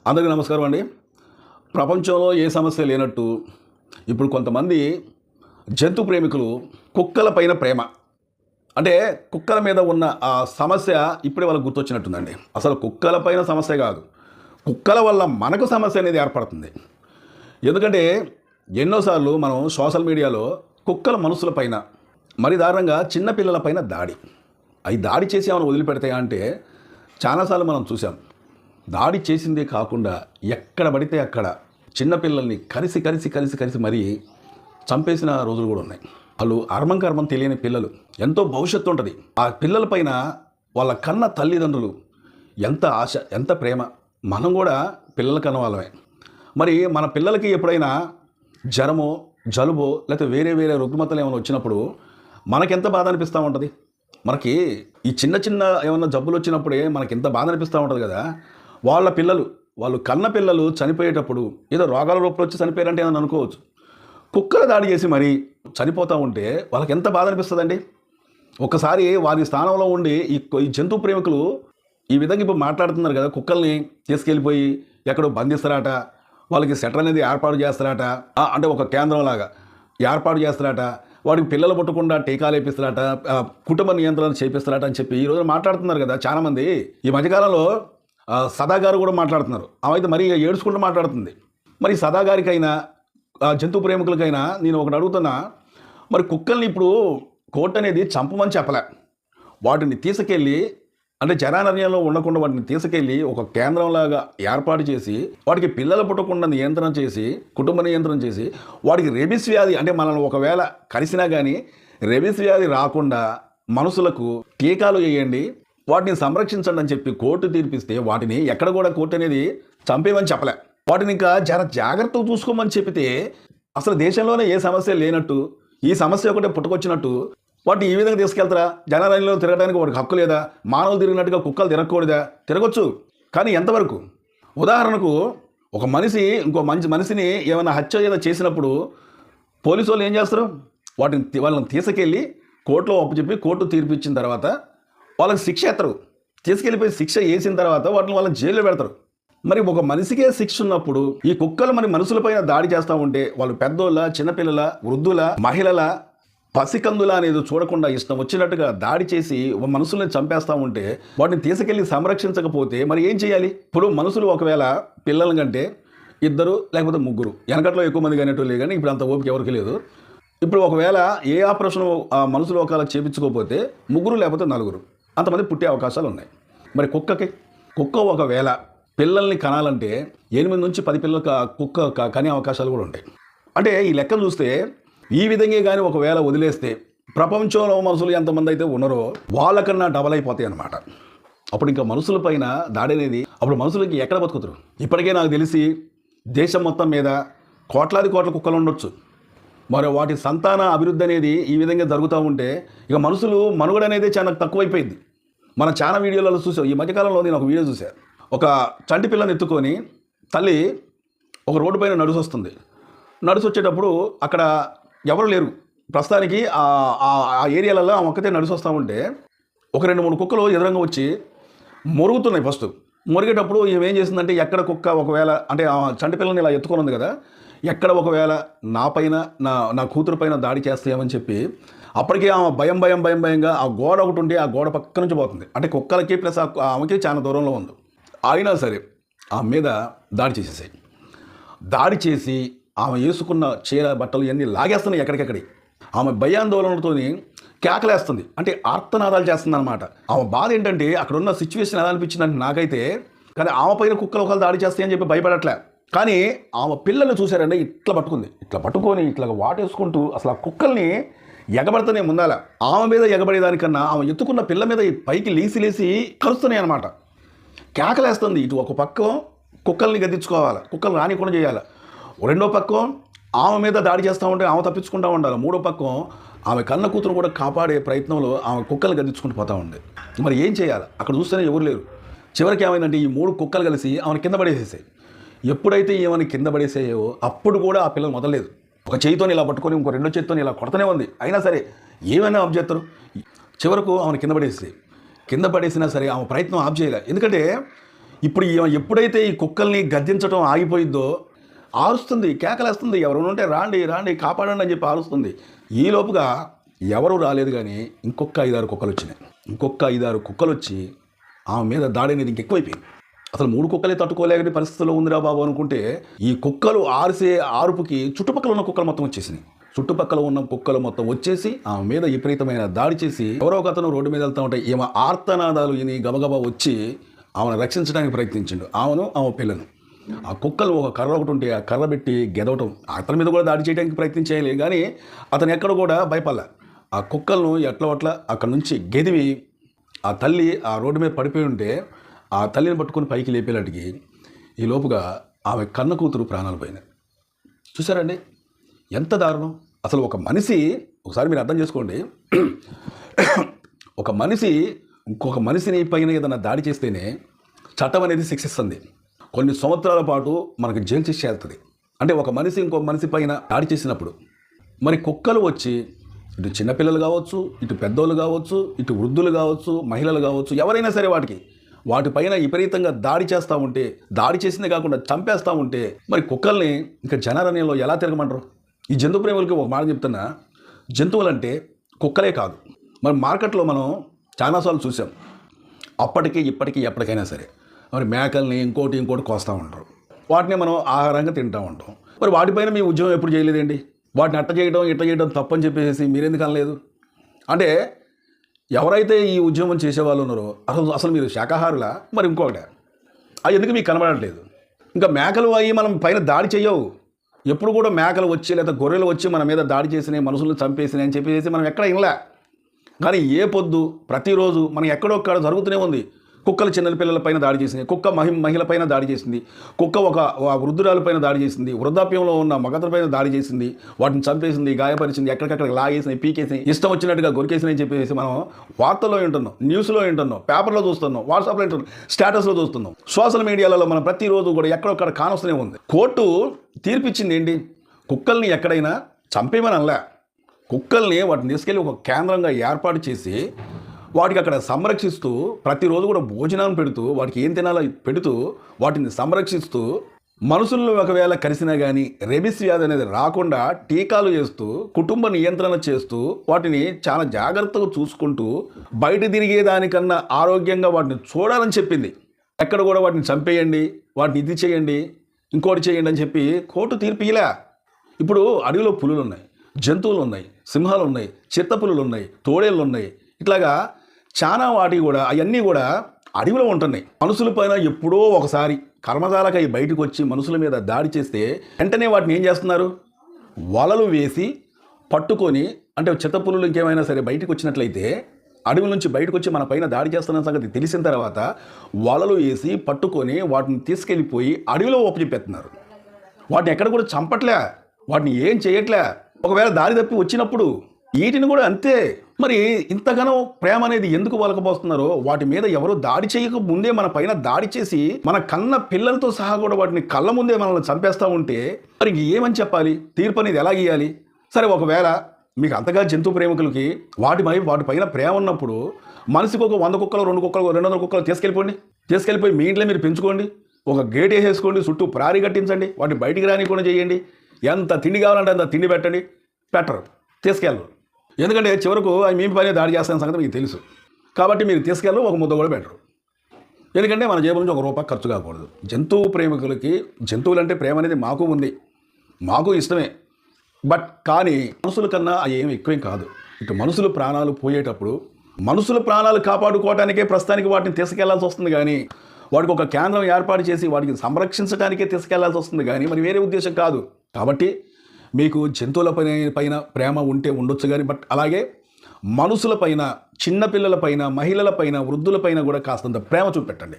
అందరికీ నమస్కారం అండి. ప్రపంచంలో ఏ సమస్య లేనట్టు ఇప్పుడు కొంతమంది జంతు ప్రేమికులు కుక్కల పైన ప్రేమ అంటే కుక్కల మీద ఉన్న ఆ సమస్య ఇప్పుడే వాళ్ళకి గుర్తొచ్చినట్టుందండి. అసలు కుక్కల పైన సమస్య కాదు, కుక్కల వల్ల మనకు సమస్య అనేది ఏర్పడుతుంది. ఎందుకంటే ఎన్నోసార్లు మనం సోషల్ మీడియాలో కుక్కల మనుషుల పైన మరి దారుణంగా చిన్నపిల్లల పైన అవి దాడి చేసి ఏమైనా వదిలిపెడతాయా అంటే చాలాసార్లు మనం చూసాం. దాడి చేసిందే కాకుండా ఎక్కడ పడితే అక్కడ చిన్నపిల్లల్ని కలిసి మరీ చంపేసిన రోజులు కూడా ఉన్నాయి. వాళ్ళు కర్మం తెలియని పిల్లలు, ఎంతో భవిష్యత్తు ఉంటుంది. ఆ పిల్లల పైన వాళ్ళ కన్న తల్లిదండ్రులు ఎంత ఆశ, ఎంత ప్రేమ. మనం కూడా పిల్లల కన్న వాళ్ళమే. మరి మన పిల్లలకి ఎప్పుడైనా జ్వరమో జలుబో లేకపోతే వేరే రుగ్మతలు ఏమైనా వచ్చినప్పుడు మనకెంత బాధ అనిపిస్తూ ఉంటుంది. మనకి ఈ చిన్న ఏమైనా జబ్బులు వచ్చినప్పుడే మనకి ఎంత బాధ అనిపిస్తూ ఉంటుంది కదా. వాళ్ళ పిల్లలు, వాళ్ళు కన్న పిల్లలు చనిపోయేటప్పుడు ఏదో రోగాల రూపంలో వచ్చి చనిపోయారంటే ఏమని అనుకోవచ్చు. కుక్కలు దాడి చేసి మరీ చనిపోతూ ఉంటే వాళ్ళకి ఎంత బాధ అనిపిస్తుందండి. ఒకసారి వారి స్థానంలో ఉండి ఈ జంతు ప్రేమికులు ఈ విధంగా ఇప్పుడు మాట్లాడుతున్నారు కదా. కుక్కల్ని తీసుకెళ్ళిపోయి ఎక్కడో బంధిస్తారట, వాళ్ళకి సెటర్ అనేది ఏర్పాటు చేస్తారట, అంటే ఒక కేంద్రంలాగా ఏర్పాటు చేస్తారట, వాడికి పిల్లలు పుట్టకుండా టీకాలు వేపిస్తారట, కుటుంబ నియంత్రణ చేపిస్తారట అని చెప్పి ఈరోజు మాట్లాడుతున్నారు కదా చాలామంది. ఈ మధ్యకాలంలో సదా గారు కూడా మాట్లాడుతున్నారు. ఆమె అయితే మరీ ఏడుచుకుంటూ మాట్లాడుతుంది. మరి సదా గారికైనా జంతు ప్రేమికులకైనా నేను ఒకటి అడుగుతున్నా, మరి కుక్కల్ని ఇప్పుడు కోర్టు అనేది చంపమని చెప్పలే, వాటిని తీసుకెళ్ళి అంటే జరానర్యంలో ఉండకుండా వాటిని తీసుకెళ్ళి ఒక కేంద్రంలాగా ఏర్పాటు చేసి వాటికి పిల్లలు పుట్టకుండా నియంత్రణ చేసి కుటుంబ నియంత్రణ చేసి వాటికి రెబిస్ వ్యాధి అంటే మనల్ని ఒకవేళ కలిసినా కానీ రెబిస్ వ్యాధి రాకుండా మనుషులకు టీకాలు వేయండి, వాటిని సంరక్షించండి అని చెప్పి కోర్టు తీర్పిస్తే వాటిని ఎక్కడ కూడా కోర్టు అనేది చంపేమని చెప్పలే. వాటిని ఇంకా జాగ్రత్తగా చూసుకోమని చెప్పితే అసలు దేశంలోనే ఏ సమస్య లేనట్టు ఈ సమస్య ఒకటే పుట్టుకొచ్చినట్టు వాటిని ఈ విధంగా తీసుకెళ్తారా? జనాలయంలో తిరగడానికి వాడికి హక్కు లేదా? మానవులు తిరిగినట్టుగా కుక్కలు తిరగకూడదా? తిరగొచ్చు, కానీ ఎంతవరకు? ఉదాహరణకు ఒక మనిషి ఇంకో మనిషిని ఏమైనా హత్య ఏదో చేసినప్పుడు పోలీసు వాళ్ళు ఏం చేస్తారు? వాళ్ళని తీసుకెళ్ళి కోర్టులో అప్పచెప్పి కోర్టు తీర్పు ఇచ్చిన తర్వాత వాళ్ళకి శిక్ష ఎత్తరు. తీసుకెళ్ళిపోయి శిక్ష వేసిన తర్వాత వాళ్ళని జైల్లో పెడతారు. మరి ఒక మనిషికే శిక్ష ఉన్నప్పుడు ఈ కుక్కలు మరి మనుషులపైన దాడి చేస్తూ ఉంటే వాళ్ళు పెద్దోళ్ళ, చిన్నపిల్లల, వృద్ధుల, మహిళల, పసికందుల అనేది చూడకుండా ఇష్టం వచ్చినట్టుగా దాడి చేసి మనుషుల్ని చంపేస్తూ ఉంటే వాటిని తీసుకెళ్ళి సంరక్షించకపోతే మరి ఏం చేయాలి? ఇప్పుడు మనుషులు ఒకవేళ పిల్లల కంటే 2 లేకపోతే 3, వెనకట్లో ఎక్కువ మంది అనేటోళ్ళు కానీ ఇప్పుడు అంత ఓపిక ఎవరికి లేదు. ఇప్పుడు ఒకవేళ ఏ ఆపరేషన్ మనుషులు ఒకవేళ చేయించుకోకపోతే 3 లేకపోతే 4 అంతమంది పుట్టే అవకాశాలు ఉన్నాయి. మరి కుక్క ఒకవేళ పిల్లల్ని కనాలంటే 8 నుంచి 10 పిల్లలు కుక్క కనే అవకాశాలు కూడా ఉంటాయి. అంటే ఈ లెక్కలు చూస్తే ఈ విధంగా కానీ ఒకవేళ వదిలేస్తే ప్రపంచంలో మనుషులు ఎంతమంది అయితే ఉన్నారో వాళ్ళకన్నా డబల్ అయిపోతాయి అన్నమాట. అప్పుడు ఇంకా మనుషుల పైన దాడి అనేది అప్పుడు మనుషులకి ఎక్కడ బతుకుతారు? ఇప్పటికే నాకు తెలిసి దేశం మొత్తం మీద కోట్లాది కోట్ల కుక్కలు ఉండొచ్చు. మరి వాటి సంతాన అభివృద్ధి అనేది ఈ విధంగా జరుగుతూ ఉంటే ఇక మనుషులు మనుగడ అనేది చాలా తక్కువైపోయింది. మనం చాలా వీడియోలలో చూసాం. ఈ మధ్యకాలంలో నేను ఒక వీడియో చూసాను. ఒక చంటి పిల్లని ఎత్తుకొని తల్లి ఒక రోడ్డు పైన నడిచి వచ్చేటప్పుడు అక్కడ ఎవరు లేరు. ప్రస్తుతానికి ఆ ఏరియాలలో ఆమె ఒక్కతే నడిచి వస్తూ ఉంటే ఒక 2-3 కుక్కలు ఎదురుగా వచ్చి మొరుగుతున్నాయి. ఫస్ట్ మొరిగేటప్పుడు ఏం చేసిందంటే ఎక్కడ కుక్క ఒకవేళ అంటే ఆ చంటి పిల్లని ఇలా ఎత్తుకొని ఉంది కదా, ఎక్కడ ఒకవేళ నా పైన నా కూతురు పైన దాడి చేస్తాయేమని చెప్పి అప్పటికే ఆమె భయంగా ఆ గోడ ఒకటి ఉంటే ఆ గోడ పక్క నుంచి పోతుంది. అంటే కుక్కలకి ప్లస్ ఆమెకి చాలా దూరంలో ఉంది. అయినా సరే ఆమె మీద దాడి చేసి ఆమె వేసుకున్న చీర బట్టలు ఇవన్నీ లాగేస్తున్నాయి ఎక్కడికెక్కడి. ఆమె భయాందోళనతో కేకలేస్తుంది, అంటే ఆర్తనాదాలు చేస్తుంది అనమాట. ఆమె బాధ ఏంటంటే అక్కడ ఉన్న సిచ్యువేషన్ ఎలా అనిపించిందంటే నాకైతే, కానీ ఆమె పైన కుక్కలు ఒకళ్ళు దాడి చేస్తాయని చెప్పి భయపడట్లే. కానీ ఆమె పిల్లల్ని చూశారంటే ఇట్లా పట్టుకొని ఇట్లా వాటేసుకుంటూ అసలు ఆ కుక్కల్ని ఎగబడుతూనే ముందాల. ఆమె మీద ఎగబడేదానికన్నా ఆమె ఎత్తుకున్న పిల్ల మీద పైకి లేసి కలుస్తున్నాయి అనమాట. కేకలేస్తుంది. ఇటు ఒక పక్కం కుక్కల్ని గద్దించుకోవాలి, కుక్కలు రానికుండా చేయాలి. రెండో పక్కం ఆమె మీద దాడి చేస్తూ ఉంటే ఆమె తప్పించుకుంటూ ఉండాలి. మూడో పక్కం ఆమె కన్న కూతురు కూడా కాపాడే ప్రయత్నంలో ఆమె కుక్కలు గద్దించుకుంటూ పోతూ ఉంది. మరి ఏం చేయాలి? అక్కడ చూస్తేనే ఎవరు లేరు. చివరికి ఏమైందంటే ఈ 3 కుక్కలు కలిసి ఆమెను కింద పడేసేసాయి. ఎప్పుడైతే ఏమైనా కింద పడేసాయో అప్పుడు కూడా ఆ పిల్లలు మొదలలేదు. ఒక చేయితోని ఇలా పట్టుకొని ఇంకో 2 చేతితోని ఇలా కొడతనే ఉంది. అయినా సరే ఏమైనా ఆఫ్ చేస్తారు. చివరకు ఆమెను కింద పడేసినా సరే ఆమె ప్రయత్నం ఆఫ్ చేయలే. ఎందుకంటే ఇప్పుడు ఎప్పుడైతే ఈ కుక్కల్ని గద్దించడం ఆగిపోయిద్దో ఆరుస్తుంది, కేకలేస్తుంది, ఎవరైనా ఉంటే రాండి రాండి కాపాడండి అని చెప్పి ఆరుస్తుంది. ఈ లోపుగా ఎవరు రాలేదు కానీ ఇంకొక 5-6 కుక్కలు వచ్చినాయి. ఇంకొక 5-6 కుక్కలు వచ్చి ఆమె మీద దాడి అనేది ఇంకెక్కువైపోయింది. అసలు 3 కుక్కలే తట్టుకోలేని పరిస్థితుల్లో ఉందిరా బాబు అనుకుంటే ఈ కుక్కలు ఆరిసే ఆరుపుకి చుట్టుపక్కల ఉన్న కుక్కలు మొత్తం వచ్చేసినాయి. చుట్టుపక్కల ఉన్న కుక్కలు మొత్తం వచ్చేసి ఆమె మీద విపరీతమైన దాడి చేసి ఎవరో ఒక అతను రోడ్డు మీద వెళ్తూ ఉంటే ఈమె ఆర్తనాదాలు విని గబగబా వచ్చి ఆమెను రక్షించడానికి ప్రయత్నించిండు, ఆమె పిల్లను. ఆ కుక్కలు ఒక కర్ర ఒకటి ఉంటే ఆ కర్ర పెట్టి గెదవటం, అతని మీద కూడా దాడి చేయడానికి ప్రయత్నం చేయలేదు కానీ అతను ఎక్కడ కూడా భయపడలే. ఆ కుక్కలను ఎట్లా అక్కడ నుంచి గెదివి ఆ తల్లి ఆ రోడ్డు మీద పడిపోయి ఉంటే ఆ తల్లిని పట్టుకొని పైకి లేపేలాంటికి ఈ లోపుగా ఆమె కన్న కూతురు ప్రాణాలు పోయినాయి. చూసారండి ఎంత దారుణం. అసలు ఒక మనిషి, ఒకసారి మీరు అర్థం చేసుకోండి, ఒక మనిషి ఇంకొక మనిషిని పైన ఏదైనా దాడి చేస్తేనే చట్టం అనేది శిక్షిస్తుంది. కొన్ని సంవత్సరాల పాటు మనకు జైలు శిక్ష చేస్తుంది. అంటే ఒక మనిషి ఇంకో మనిషి పైన దాడి చేసినప్పుడు మరి కుక్కలు వచ్చి ఇటు చిన్నపిల్లలు కావచ్చు, ఇటు పెద్దోళ్ళు కావచ్చు, ఇటు వృద్ధులు కావచ్చు, మహిళలు కావచ్చు, ఎవరైనా సరే వాటిపైన విపరీతంగా దాడి చేస్తూ ఉంటే, దాడి చేసిందే కాకుండా చంపేస్తూ ఉంటే మరి కుక్కల్ని ఇంకా జనారణ్యంలో ఎలా తిరగమంటారు? ఈ జంతు ప్రేమికులకి ఒక మాట చెప్తున్నా, జంతువులంటే కుక్కలే కాదు. మరి మార్కెట్లో మనం చాలాసార్లు చూసాం, అప్పటికి ఇప్పటికీ ఎప్పటికైనా సరే మరి మేకల్ని ఇంకోటి కోస్తూ ఉంటారు. వాటిని మనం ఆహారంగా తింటూ ఉంటాం. మరి వాటిపైన మీ ఉద్యమం ఎప్పుడు చేయలేదండి? వాటిని ఇట్ట చేయడం తప్పని చెప్పేసి మీరెందుకు అనలేదు? అంటే ఎవరైతే ఈ ఉద్యమం చేసేవాళ్ళు ఉన్నారో అసలు మీరు శాకాహారులా మరి ఇంకొకటి అది ఎందుకు మీకు కనబడట్లేదు? ఇంకా మేకలు అయ్యి మనం పైన దాడి చేయవు. ఎప్పుడు కూడా మేకలు వచ్చి లేదా గొర్రెలు వచ్చి మన మీద దాడి చేసినాయి, మనుషులను చంపేసినాయి అని చెప్పేసి మనం ఎక్కడ వినలే. కానీ ఏ పొద్దు ప్రతిరోజు మనం ఎక్కడొక్కడ జరుగుతూనే ఉంది. కుక్కలు చిన్నపిల్లల పైన దాడి చేసింది, కుక్క మహిళ పైన దాడి చేసింది, కుక్క ఒక వృద్ధురాల పైన దాడి చేసింది, వృద్ధాప్యంలో ఉన్న మగతల పైన దాడి చేసింది, వాటిని చంపేసింది, గాయపరిచింది, ఎక్కడికక్కడ లాగేసింది, పీకేసింది, ఇష్టం వచ్చినట్టుగా గొరికేసింది అని చెప్పేసి మనం వార్తల్లో వింటున్నాం, న్యూస్లో వింటున్నాం, పేపర్లో చూస్తున్నాం, వాట్సాప్లో వింటున్నాం, స్టేటస్లో చూస్తున్నాం, సోషల్ మీడియాలలో మనం ప్రతిరోజు కూడా ఎక్కడొక్కడ కానొస్తూనే ఉంది. కోర్టు తీర్పిచ్చింది ఏంటి? కుక్కల్ని ఎక్కడైనా చంపేమని అనలే. కుక్కల్ని వాటిని తీసుకెళ్ళి ఒక కేంద్రంగా ఏర్పాటు చేసి వాటికి అక్కడ సంరక్షిస్తూ ప్రతిరోజు కూడా భోజనాన్ని పెడుతూ వాటికి ఏం తినాలో పెడుతూ వాటిని సంరక్షిస్తూ మనుషులను ఒకవేళ కలిసినా కానీ రెబిస్ వ్యాధి అనేది రాకుండా టీకాలు చేస్తూ కుటుంబ నియంత్రణ చేస్తూ వాటిని చాలా జాగ్రత్తగా చూసుకుంటూ బయట తిరిగేదానికన్నా ఆరోగ్యంగా వాటిని చూడాలని చెప్పింది. ఎక్కడ కూడా వాటిని చంపేయండి, వాటిని ఇది చేయండి, ఇంకోటి చేయండి అని చెప్పి కోర్టు తీర్పు ఇలా. ఇప్పుడు అడవిలో పులులు ఉన్నాయి, జంతువులు ఉన్నాయి, సింహాలు ఉన్నాయి, చిత్తపులులు ఉన్నాయి, తోడేళ్ళు ఉన్నాయి, ఇట్లాగా చాలా వాటి కూడా అవన్నీ కూడా అడవిలో ఉంటున్నాయి. మనుషుల పైన ఎప్పుడో ఒకసారి కర్మజాలకై బయటకు వచ్చి మనుషుల మీద దాడి చేస్తే వెంటనే వాటిని ఏం చేస్తున్నారు? వలలు వేసి పట్టుకొని, అంటే చిత్తపులులు ఇంకేమైనా సరే బయటకు వచ్చినట్లయితే అడవి నుంచి బయటకు వచ్చి మన పైన దాడి చేస్తున్న సంగతి తెలిసిన తర్వాత వలలు వేసి పట్టుకొని వాటిని తీసుకెళ్ళిపోయి అడవిలో ఒప్పచెప్పేస్తున్నారు. వాటిని ఎక్కడ కూడా చంపట్లే, వాటిని ఏం చేయట్లే. ఒకవేళ దారి తప్పి వచ్చినప్పుడు వీటిని కూడా అంతే. మరి ఇంతగానో ప్రేమ అనేది ఎందుకు వలకపోస్తున్నారో, వాటి మీద ఎవరో దాడి చేయక ముందే మన పైన దాడి చేసి మన కన్న పిల్లలతో సహా కూడా వాటిని కళ్ళ ముందే మనల్ని చంపేస్తూ ఉంటే మరి ఏమని చెప్పాలి? తీర్పు అనేది ఎలా గీయాలి? సరే, ఒకవేళ మీకు అంతగా జంతు ప్రేమికులకి వాటిపైన ప్రేమ ఉన్నప్పుడు మనిషికి ఒక 100 కుక్కలు, 2 కుక్కలు, 200 కుక్కలు తీసుకెళ్ళిపోయి మీ ఇంట్లో మీరు పెంచుకోండి, ఒక గేట్ వేసేసుకోండి, చుట్టూ ప్రారీ కట్టించండి, వాటిని బయటికి రానికుండా చేయండి, ఎంత తిండి కావాలంటే అంత తిండి పెట్టరు, తీసుకెళ్ళరు. ఎందుకంటే చివరకు అవి మీ పైన దాడి చేస్తున్న సంగతి మీకు తెలుసు కాబట్టి మీరు తీసుకెళ్ళరు, ఒక ముద్ద కూడా పెట్టరు. ఎందుకంటే మన జేబుల నుంచి ₹1 ఖర్చు కాకూడదు. జంతువు ప్రేమికులకి జంతువులంటే ప్రేమ అనేది మాకు ఉంది, మాకు ఇష్టమే. బట్ కానీ మనుషుల కన్నా అవి ఏమి ఎక్కువేం కాదు. ఇటు మనుషుల ప్రాణాలు పోయేటప్పుడు మనుషుల ప్రాణాలు కాపాడుకోవడానికే ప్రస్తుతానికి వాటిని తీసుకెళ్లాల్సి వస్తుంది కానీ వాటికి ఒక కేంద్రం ఏర్పాటు చేసి వాటికి సంరక్షించడానికే తీసుకెళ్లాల్సి వస్తుంది కానీ మరి వేరే ఉద్దేశం కాదు. కాబట్టి మీకు జంతువుల పైన ప్రేమ ఉంటే ఉండొచ్చు కానీ, బట్ అలాగే మనుషుల పైన, చిన్నపిల్లల పైన, మహిళల పైన, వృద్ధుల పైన కూడా కాస్తంత ప్రేమ చూపెట్టండి.